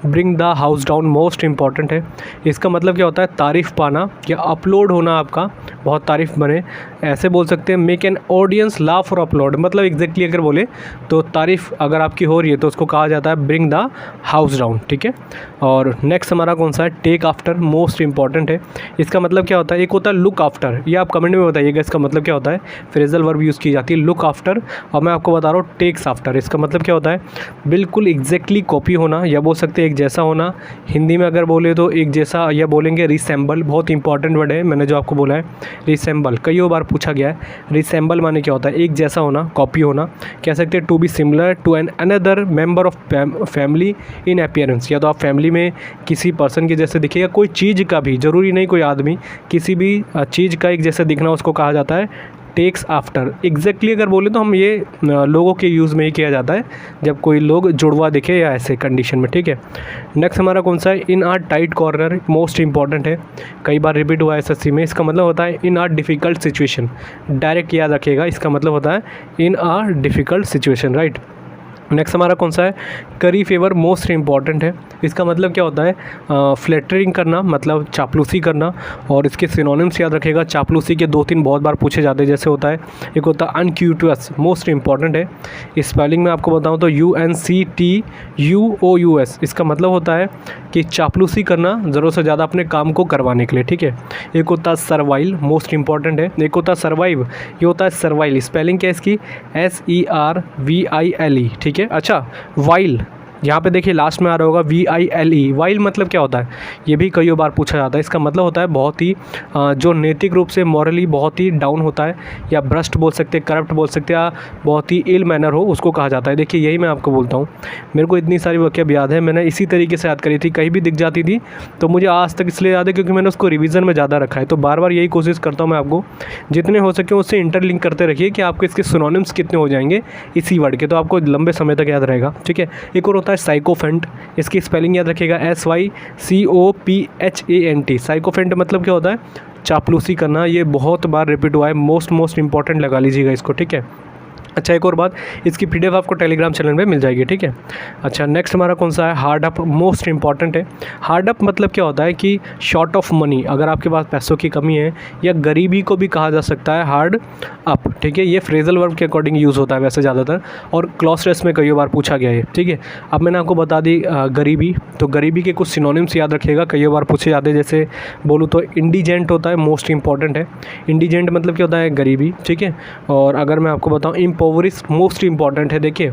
bring the house down, most important है। इसका मतलब क्या होता है, तारीफ़ पाना या अपलोड होना, आपका बहुत तारीफ़ बने, ऐसे बोल सकते हैं। मेक एन ऑडियंस लाफ और अपलोड, मतलब एग्जैक्टली अगर बोले तो तारीफ़ अगर आपकी हो रही है तो उसको कहा जाता है ब्रिंग द हाउस डाउन, ठीक है। और नेक्स्ट हमारा कौन सा है, टेक आफ्टर, मोस्ट इंपॉर्टेंट है। इसका मतलब क्या होता है, एक होता है लुक आफ्टर, ये आप कमेंट में बताइएगा इसका मतलब क्या होता है। फ्रेजल वर्ब यूज़ की जाती है लुक आफ्टर, और मैं आपको बता रहा हूँ टेक्स आफ्टर, इसका मतलब क्या होता है, बिल्कुल एग्जैक्टली कॉपी होना, या बोल सकते हैं एक जैसा होना। हिंदी में अगर बोले तो एक जैसा, या बोलेंगे रिसेंबल, बहुत इंपॉर्टेंट वर्ड है मैंने जो आपको बोला है रिसेंबल, कई बार पूछा गया है। रिसेंबल माने क्या होता है, एक जैसा होना, कॉपी होना। कह सकते हैं to be similar to an another member of family in appearance, या तो आप फैमिली में किसी पर्सन के जैसे दिखेगा, कोई चीज़ का भी, ज़रूरी नहीं कोई आदमी, किसी भी चीज़ का एक जैसे दिखना, उसको कहा जाता है टेक्स आफ्टर। एग्जैक्टली अगर बोले तो हम ये लोगों के यूज़ में ही किया जाता है जब कोई लोग जुड़वा दिखे या ऐसे कंडीशन में, ठीक है। नेक्स्ट हमारा कौन सा है, इन are tight corner, most important है, कई बार रिपीट हुआ है एसएससी में। इसका मतलब होता है इन आर डिफ़िकल्ट सिचुएशन, डायरेक्ट याद रखिएगा, इसका मतलब होता है इन are difficult situation, right. Next हमारा कौन सा है, करी फेवर, मोस्ट इंपॉर्टेंट है। इसका मतलब क्या होता है, फ्लैटरिंग करना, मतलब चापलूसी करना। और इसके सिनोनिम्स याद रखिएगा, चापलूसी के 2-3 बहुत बार पूछे जाते हैं, जैसे होता है, एक होता है अनक्यूटस, मोस्ट इंपॉर्टेंट है। स्पेलिंग में आपको बताऊं तो UNCTUOUS, इसका मतलब होता है कि चापलूसी करना, ज़रूरत से ज़्यादा अपने काम को करवाने के लिए, ठीक है। एक होता है सर्वाइल, मोस्ट इंपॉर्टेंट है। एक होता है सर्वाइव, ये होता है सर्वाइल, स्पेलिंग क्या है इसकी, SERVILE, ठीक है। अच्छा, वाइल, यहाँ पे देखिए लास्ट में आ रहा होगा VILE, वाइल मतलब क्या होता है, ये भी कई बार पूछा जाता है। इसका मतलब होता है बहुत ही जो नैतिक रूप से मॉरली बहुत ही डाउन होता है, या भ्रष्ट बोल सकते हैं, करप्ट बोल सकते हैं, या बहुत ही इल मैनर हो, उसको कहा जाता है। देखिए यही मैं आपको बोलता हूँ, मेरे को इतनी सारी वाक़या याद है, मैंने इसी तरीके से याद करी थी, कहीं भी दिख जाती थी तो मुझे आज तक इसलिए याद है क्योंकि मैंने उसको रिविज़न में ज़्यादा रखा है। तो बार बार यही कोशिश करता हूँ मैं आपको जितने हो सके उससे इंटरलिंक करते रखिए कि आपको इसके सिनोनिम्स कितने हो जाएंगे इसी वर्ड के, तो आपको लंबे समय तक याद रहेगा, ठीक है। एक और होता है साइकोफेंट, इसकी स्पेलिंग याद रखिएगा SYCOPHANT, साइकोफेंट मतलब क्या होता है, चापलूसी करना। ये बहुत बार रिपीट हुआ है, मोस्ट इंपॉर्टेंट लगा लीजिएगा इसको, ठीक है। अच्छा, एक और बात, इसकी PDF आपको टेलीग्राम चैनल में मिल जाएगी, ठीक है। अच्छा, नेक्स्ट हमारा कौन सा है, हार्ड अप, मोस्ट इंपॉर्टेंट है। हार्ड अप मतलब क्या होता है कि शॉर्ट ऑफ मनी, अगर आपके पास पैसों की कमी है, या गरीबी को भी कहा जा सकता है हार्ड अप, ठीक है। ये फ्रेजल वर्ब के अकॉर्डिंग यूज़ होता है वैसे ज़्यादातर, और क्लॉज टेस्ट में कई बार पूछा गया है, ठीक है। अब मैंने आपको बता दी गरीबी, तो गरीबी के कुछ सिनोनिम्स याद रखिएगा, कई बार पूछे जाते हैं। जैसे बोलूँ तो इंडिजेंट होता है, मोस्ट इंपॉर्टेंट है। इंडिजेंट मतलब क्या होता है, गरीबी, ठीक है। और अगर मैं आपको बताऊँ इम्पोवरिश, मोस्ट इंपॉर्टेंट है। देखिए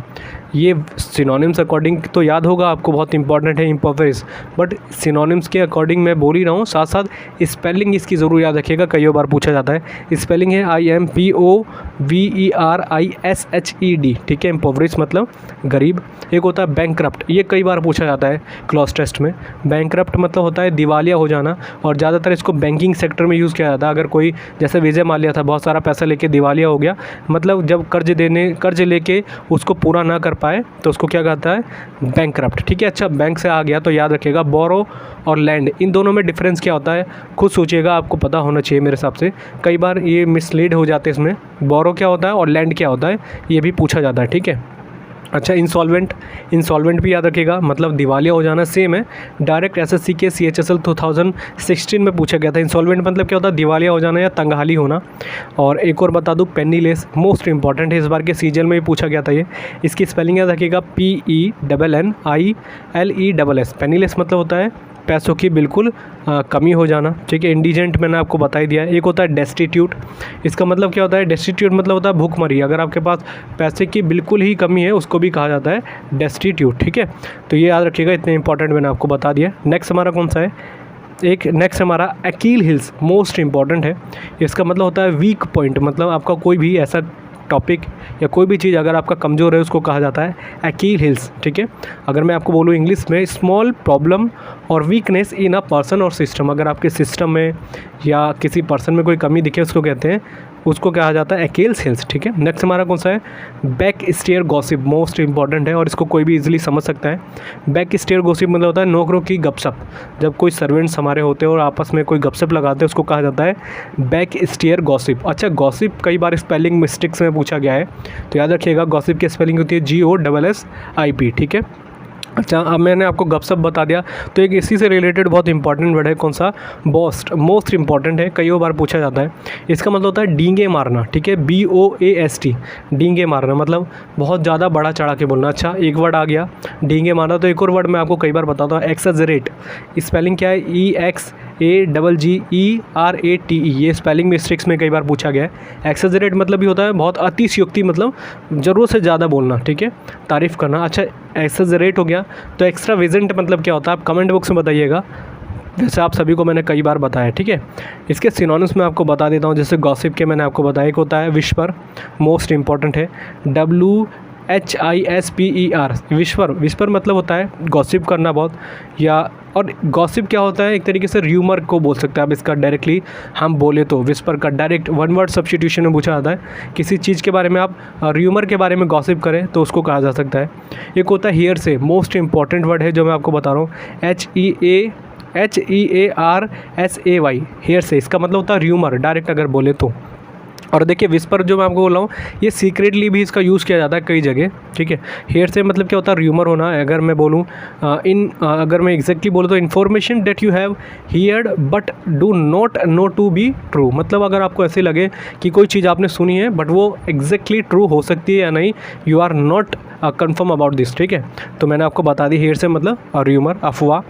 ये सिनोनिम्स अकॉर्डिंग तो याद होगा आपको, बहुत इंपॉर्टेंट है इम्पोवरिश, बट सिनोनिम्स के अकॉर्डिंग मैं बोल ही रहा हूँ, साथ साथ स्पेलिंग इसकी ज़रूर याद रखिएगा, कई बार पूछा जाता है। स्पेलिंग है IMPOVERISHED, ठीक है। इम्पोवरिश मतलब गरीब। एक होता है बैंकक्रप्ट, ये कई बार पूछा जाता है क्लॉज टेस्ट में। बैंकक्रप्ट मतलब होता है दिवालिया हो जाना, और ज़्यादातर इसको बैंकिंग सेक्टर में यूज़ किया जाता है। अगर कोई जैसे विजय माल्या था, बहुत सारा पैसा लेके दिवालिया हो गया, मतलब जब कर्ज लेके उसको पूरा ना कर पाए तो उसको क्या कहता है, बैंकक्रप्ट, ठीक है। अच्छा, बैंक से आ गया तो याद रखिएगा बोरो और लैंड, इन दोनों में डिफरेंस क्या होता है खुद सोचिएगा, आपको पता होना चाहिए मेरे हिसाब से। कई बार ये मिसलीड हो जाते हैं इसमें, बोरो क्या होता है और लैंड क्या होता है, ये भी पूछा जाता है, ठीक है। अच्छा, इंसॉल्वेंट भी याद रखिएगा, मतलब दिवालिया हो जाना, सेम है। डायरेक्ट SSC के CHSL 2016 में पूछा गया था। इंसॉल्वेंट मतलब क्या होता है, दिवालिया हो जाना या तंगहाली होना। और एक और बता दूं, पेनीलेस, मोस्ट इंपॉर्टेंट है, इस बार के सीजन में भी पूछा गया था ये। इसकी स्पेलिंग याद रखिएगा PENNILESS। पेनीलेस मतलब होता है पैसों की बिल्कुल कमी हो जाना, ठीक है। इंडिजेंट मैंने आपको बता ही दिया है। एक होता है डेस्टिट्यूट, इसका मतलब क्या होता है, डेस्टिट्यूट मतलब होता है भूखमरी, अगर आपके पास पैसे की बिल्कुल ही कमी है उसको भी कहा जाता है डेस्टिट्यूट, ठीक है। तो ये याद रखिएगा, इतने इंपॉर्टेंट मैंने आपको बता दिया। नेक्स्ट हमारा कौन सा है, एक नेक्स्ट हमारा अकील हिल्स, मोस्ट इंपॉर्टेंट है। इसका मतलब होता है वीक पॉइंट, मतलब आपका कोई भी ऐसा टॉपिक या कोई भी चीज़ अगर आपका कमज़ोर है उसको कहा जाता है अकील हिल्स, ठीक है। अगर मैं आपको बोलूँ इंग्लिश में, स्मॉल प्रॉब्लम और वीकनेस इन अ पर्सन और सिस्टम, अगर आपके सिस्टम में या किसी पर्सन में कोई कमी दिखे उसको कहते हैं, उसको कहा जाता है अकील्स हिल्स, ठीक है। नेक्स्ट हमारा कौन सा है, back stair gossip, most important है और इसको कोई भी इजीली समझ सकता है। बैक स्टेयर गॉसिप मतलब होता है नौकरों की गपशप, जब कोई सर्वेंट्स हमारे होते हैं और आपस में कोई गपशप लगाते हैं उसको कहा जाता है बैक स्टेयर गॉसिप। अच्छा, गॉसिप कई बार स्पेलिंग मिस्टेक्स में पूछा गया है, तो याद रखिएगा गॉसिप की स्पेलिंग होती है GOSSIP, ठीक है। अच्छा, अब मैंने आपको गपशप बता दिया, तो एक इसी से रिलेटेड बहुत इंपॉर्टेंट वर्ड है, कौन सा, बोस्ट, मोस्ट इंपॉर्टेंट है, कई बार पूछा जाता है। इसका मतलब होता है डींगे मारना, ठीक है, BOAST, डींगे मारना मतलब बहुत ज़्यादा बड़ा चढ़ा के बोलना। अच्छा, एक वर्ड आ गया डींगे मारना, तो एक और वर्ड मैं आपको कई बार बताता हूँ, एक्सेजरेट, स्पेलिंग क्या है, EXAGGERATE, ये स्पेलिंग मिस्टेक्स में कई बार पूछा गया है। एक्सेजरेट मतलब भी होता है बहुत अतिशयोक्ति, मतलब ज़रूरत से ज़्यादा बोलना, ठीक है, तारीफ़ करना। अच्छा, एक्सेजरेट हो गया, तो एक्स्ट्रावेजेंट मतलब क्या होता है, आप कमेंट बॉक्स में बताइएगा, जैसे आप सभी को मैंने कई बार बताया, ठीक है। इसके सिनोनिम्स में आपको बता देता हूँ, जैसे गॉसिप के मैंने आपको बताया, एक होता है विस्पर, मोस्ट इंपॉर्टेंट है, WHISPER, विस्पर, विस्पर मतलब होता है गॉसिप करना बहुत, या और गॉसिप क्या होता है, एक तरीके से र्यूमर को बोल सकते हैं आप, इसका डायरेक्टली हम बोले तो विस्पर का डायरेक्ट वन वर्ड सब्स्टिट्यूशन में पूछा जाता है, किसी चीज़ के बारे में आप र्यूमर के बारे में गॉसिप करें तो उसको कहा जा सकता है। एक होता है हियर से, मोस्ट इंपॉर्टेंट वर्ड है जो मैं आपको बता रहा हूँ, HEARSAY, हेयर से, इसका मतलब होता है र्यूमर, डायरेक्ट अगर बोले तो। और देखिए विस्पर जो मैं आपको बोल रहा हूँ, ये सीक्रेटली भी इसका यूज़ किया जाता है कई जगह, ठीक है। हेयर से मतलब क्या होता है, र्यूमर होना। अगर मैं बोलूँ अगर मैं एग्जैक्टली बोलूँ तो information that you have heard but do not know to be true, मतलब अगर आपको ऐसे लगे कि कोई चीज़ आपने सुनी है बट वो एग्जैक्टली ट्रू हो सकती है या नहीं, you are not confirm about this, ठीक है। तो मैंने आपको बता दी, हेयर से मतलब र्यूमर, अफवाह,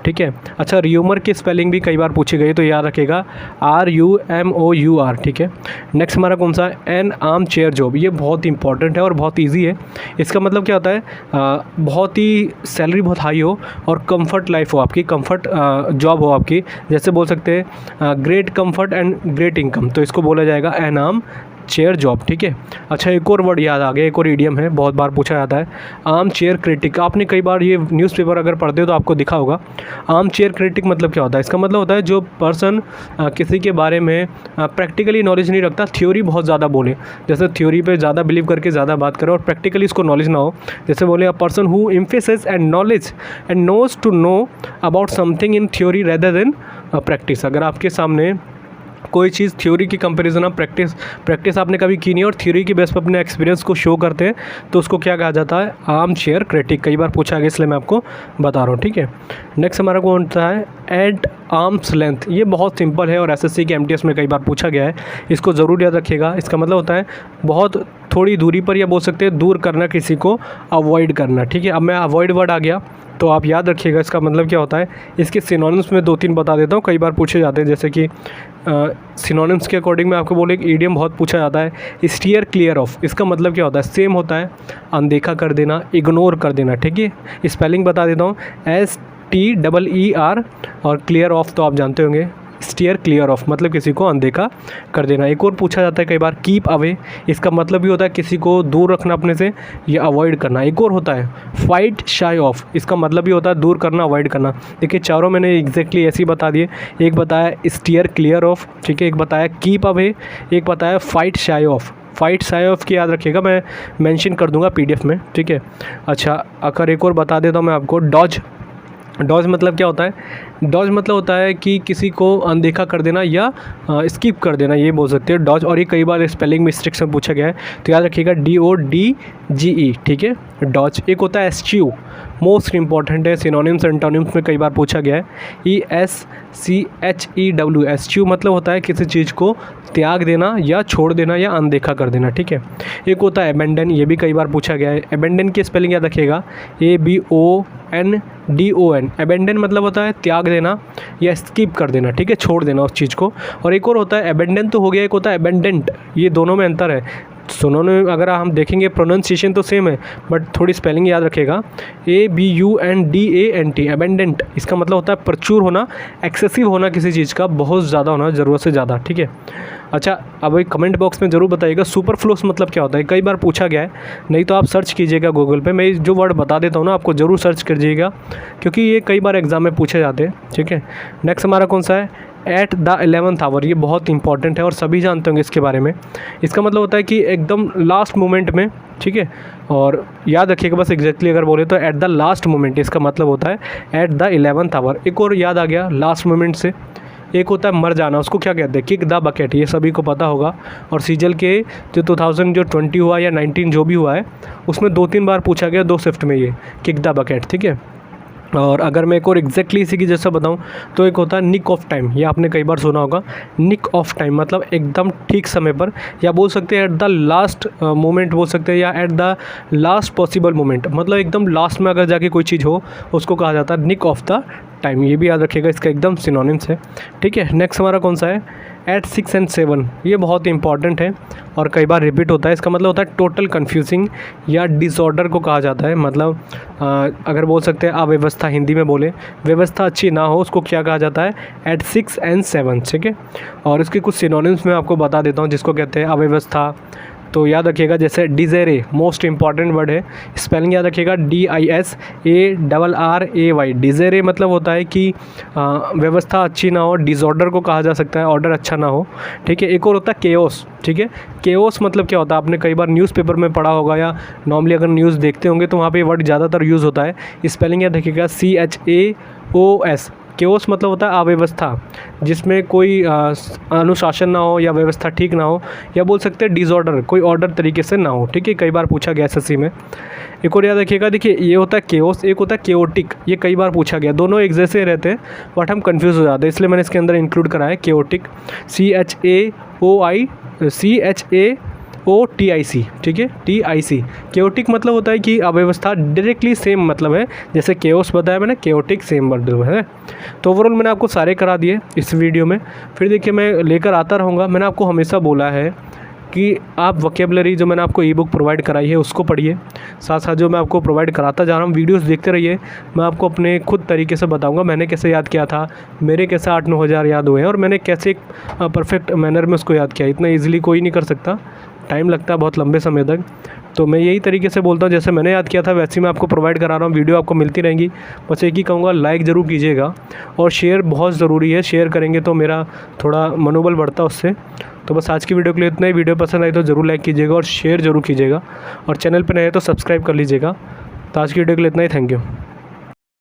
ठीक है। अच्छा, र्यूमर की स्पेलिंग भी कई बार पूछी गई, तो याद रखिएगा RUMOUR, ठीक है। नेक्स्ट हमारा कौन सा, एन आर्म चेयर जॉब, ये बहुत इंपॉर्टेंट है और बहुत ईजी है। इसका मतलब क्या होता है, बहुत ही सैलरी बहुत हाई हो और कंफर्ट लाइफ हो आपकी, कंफर्ट जॉब हो आपकी, जैसे बोल सकते हैं great comfort and great income, तो इसको बोला जाएगा एन आर्म चेयर जॉब, ठीक है। अच्छा, एक और वर्ड याद आ गया, एक और इडियम है, बहुत बार पूछा जाता है, आर्म चेयर क्रिटिक। आपने कई बार ये न्यूज़पेपर अगर पढ़ते हो तो आपको दिखा होगा, आर्म चेयर क्रिटिक मतलब क्या होता है, इसका मतलब होता है जो पर्सन किसी के बारे में प्रैक्टिकली नॉलेज नहीं रखता, थ्योरी बहुत ज़्यादा बोले, जैसे थ्योरी पे ज़्यादा बिलीव करके ज़्यादा बात करे और प्रैक्टिकली इसको नॉलेज ना हो, जैसे बोले a person who emphasis and knowledge and knows to know about something in theory rather than practice. अगर आपके सामने कोई चीज़ थ्योरी की कंपैरिजन आप प्रैक्टिस आपने कभी की नहीं और थ्योरी की बेस पर अपने एक्सपीरियंस को शो करते हैं, तो उसको क्या कहा जाता है, आर्म चेयर क्रिटिक। कई बार पूछा गया इसलिए मैं आपको बता रहा हूँ, ठीक है। नेक्स्ट हमारा कौन सा है, एट आर्म्स लेंथ, ये बहुत सिंपल है और SSC के MTS में कई बार पूछा गया है, इसको ज़रूर याद रखिएगा। इसका मतलब होता है बहुत थोड़ी दूरी पर, या बोल सकते हैं दूर करना, किसी को अवॉइड करना, ठीक है। अब मैं अवॉइड वर्ड आ गया तो आप याद रखिएगा इसका मतलब क्या होता है। इसके सिनोनिम्स में 2-3 बता देता हूँ, कई बार पूछे जाते हैं, जैसे कि सिनोनिम्स के अकॉर्डिंग मैं आपको बोले, एक ईडियम बहुत पूछा जाता है, स्टीयर क्लियर ऑफ, इसका मतलब क्या होता है, सेम होता है अनदेखा कर देना, इग्नोर कर देना, ठीक है। स्पेलिंग बता देता हूँ, STEER, और क्लियर ऑफ तो आप जानते होंगे, स्टीयर क्लियर ऑफ मतलब किसी को अनदेखा कर देना। एक और पूछा जाता है कई बार, कीप अवे, इसका मतलब भी होता है किसी को दूर रखना अपने से या अवॉइड करना। एक और होता है फाइट शाई ऑफ, इसका मतलब भी होता है दूर करना, अवॉइड करना। देखिए चारों मैंने एग्जैक्टली ऐसे ही बता दिए, एक बताया स्टीयर क्लियर ऑफ, ठीक है, एक बताया कीप अवे, एक बताया फाइट शाई ऑफ। फाइट शाई ऑफ की याद रखिएगा, मैं मेंशन कर दूंगा PDF में, ठीक है। अच्छा, अगर एक और बता देता हूँ मैं आपको, डॉज, डॉज मतलब क्या होता है, डॉज मतलब होता है कि किसी को अनदेखा कर देना या स्किप कर देना, ये बोल सकते हैं डॉज। और ये कई बार स्पेलिंग मिस्टेक्स में पूछा गया है, तो याद रखिएगा DODGE, ठीक है, डॉज। एक होता है एस्च्यू, मोस्ट इंपॉर्टेंट है, सिनोनिम्स एंटोनिम्स में कई बार पूछा गया है, ESCHEW, एस्च्यू मतलब होता है किसी चीज़ को त्याग देना या छोड़ देना या अनदेखा कर देना, ठीक है। एक होता है अबेंडन, ये भी कई बार पूछा गया है, अबेंडन की स्पेलिंग याद रखिएगा, ABONDEN, DON, अबेंडन मतलब होता है त्याग देना या स्किप कर देना, ठीक है, छोड़ देना उस चीज़ को। और एक और होता है अबेंडन तो हो गया, एक होता है अबेंडेंट, ये दोनों में अंतर है। सुनों अगर हम देखेंगे प्रोनाउंसिएशन तो सेम है बट थोड़ी स्पेलिंग याद रखिएगा, ABUNDANT, अबेंडेंट, इसका मतलब होता है प्रचुर होना, एक्सेसिव होना किसी चीज़ का, बहुत ज़्यादा होना, ज़रूरत से ज़्यादा, ठीक है। अच्छा, अब एक कमेंट बॉक्स में ज़रूर बताइएगा सुपरफ्लूस मतलब क्या होता है, कई बार पूछा गया है, नहीं तो आप सर्च कीजिएगा गूगल पे, मैं जो वर्ड बता देता हूँ ना आपको ज़रूर सर्च कीजिएगा क्योंकि ये कई बार एग्जाम में पूछे जाते हैं, ठीक है। नेक्स्ट हमारा कौन सा है, एट द 11th आवर, ये बहुत इंपॉर्टेंट है और सभी जानते होंगे इसके बारे में। इसका मतलब होता है कि एकदम लास्ट मोमेंट में, ठीक है, और याद रखिएगा बस एग्जैक्टली अगर बोले तो एट द लास्ट मोमेंट, इसका मतलब होता है एट द 11th आवर। एक और याद आ गया लास्ट मोमेंट से, एक होता है मर जाना, उसको क्या कहते हैं, किक द बकेट, ये सभी को पता होगा। और सीजल के जो 2020 हुआ या 19 जो भी हुआ है उसमें 2-3 बार पूछा गया 2 शिफ्ट में ये किक द बकेट, ठीक है। और अगर मैं एक और एग्जैक्टली इसी की जैसा बताऊं तो एक होता है निक ऑफ टाइम, ये आपने कई बार सुना होगा, निक ऑफ टाइम मतलब एकदम ठीक समय पर, या बोल सकते हैं एट द लास्ट मोमेंट बोल सकते हैं, या at the last possible moment, मतलब एकदम लास्ट में अगर जाके कोई चीज़ हो उसको कहा जाता है निक ऑफ द टाइम, ये भी याद रखिएगा, इसका एकदम सिनोनिम्स है, ठीक है। नेक्स्ट हमारा कौन सा है, एट 6 and 7, ये बहुत इंपॉर्टेंट है और कई बार रिपीट होता है। इसका मतलब होता है टोटल कन्फ्यूजिंग या डिसऑर्डर को कहा जाता है, मतलब अगर बोल सकते हैं अव्यवस्था, हिंदी में बोले व्यवस्था अच्छी ना हो उसको क्या कहा जाता है, एट 6 and 7, ठीक है। और इसके कुछ सिनोनिम्स मैं आपको बता देता हूँ जिसको कहते हैं अव्यवस्था, तो याद रखिएगा जैसे डिज़ेरे, मोस्ट इंपॉर्टेंट वर्ड है, स्पेलिंग याद रखिएगा DISARRAY, डिज़ेरे मतलब होता है कि व्यवस्था अच्छी ना हो, डिसऑर्डर को कहा जा सकता है, ऑर्डर अच्छा ना हो, ठीक है। एक और होता है केओस, ठीक है। केओस मतलब क्या होता है, आपने कई बार न्यूज़पेपर में पढ़ा होगा या नॉर्मली अगर न्यूज़ देखते होंगे तो वहाँ पे वर्ड ज़्यादातर यूज़ होता है, स्पेलिंग याद रखिएगा CHAOS, केओस मतलब होता है अव्यवस्था, जिसमें कोई अनुशासन ना हो या व्यवस्था ठीक ना हो, या बोल सकते हैं डिसऑर्डर, कोई ऑर्डर तरीके से ना हो, ठीक है। कई बार पूछा गया SSC में। एक और याद रखिएगा, देखिए ये होता है केओस, एक होता है केओटिक, ये कई बार पूछा गया, दोनों एक जैसे रहते हैं बट हम कंफ्यूज हो जाते हैं, इसलिए मैंने इसके अंदर इंक्लूड करा है केओटिक, CHAOTIC, ठीक है, TIC। केओटिक मतलब होता है कि अव्यवस्था, डायरेक्टली सेम मतलब है जैसे केओस बताया मैंने, केओटिक सेम मतलब है। तो ओवरऑल मैंने आपको सारे करा दिए इस वीडियो में, फिर देखिए मैं लेकर आता रहूँगा। मैंने आपको हमेशा बोला है कि आप वोकेबलरी जो मैंने आपको ई बुक प्रोवाइड कराई है उसको पढ़िए, साथ साथ जो मैं आपको प्रोवाइड कराता जा रहा हूँ वीडियोस देखते रहिए। मैं आपको अपने खुद तरीके से बताऊंगा मैंने कैसे याद किया था, मेरे कैसे 8-9 हज़ार याद हुए हैं और मैंने कैसे एक परफेक्ट मैनर में उसको याद किया। इतना ईजिली कोई नहीं कर सकता, टाइम लगता है बहुत लंबे समय तक। तो मैं यही तरीके से बोलता हूँ, जैसे मैंने याद किया था वैसे मैं आपको प्रोवाइड करा रहा हूँ, वीडियो आपको मिलती रहेंगी। बस एक ही कहूँगा, लाइक ज़रूर कीजिएगा और शेयर बहुत ज़रूरी है, शेयर करेंगे तो मेरा थोड़ा मनोबल बढ़ता है उससे। तो बस आज की वीडियो के लिए इतना ही। वीडियो पसंद आई तो ज़रूर लाइक कीजिएगा और शेयर ज़रूर कीजिएगा, और चैनल पर नए हैं तो सब्सक्राइब कर लीजिएगा। तो आज की वीडियो के लिए इतना ही, थैंक यू।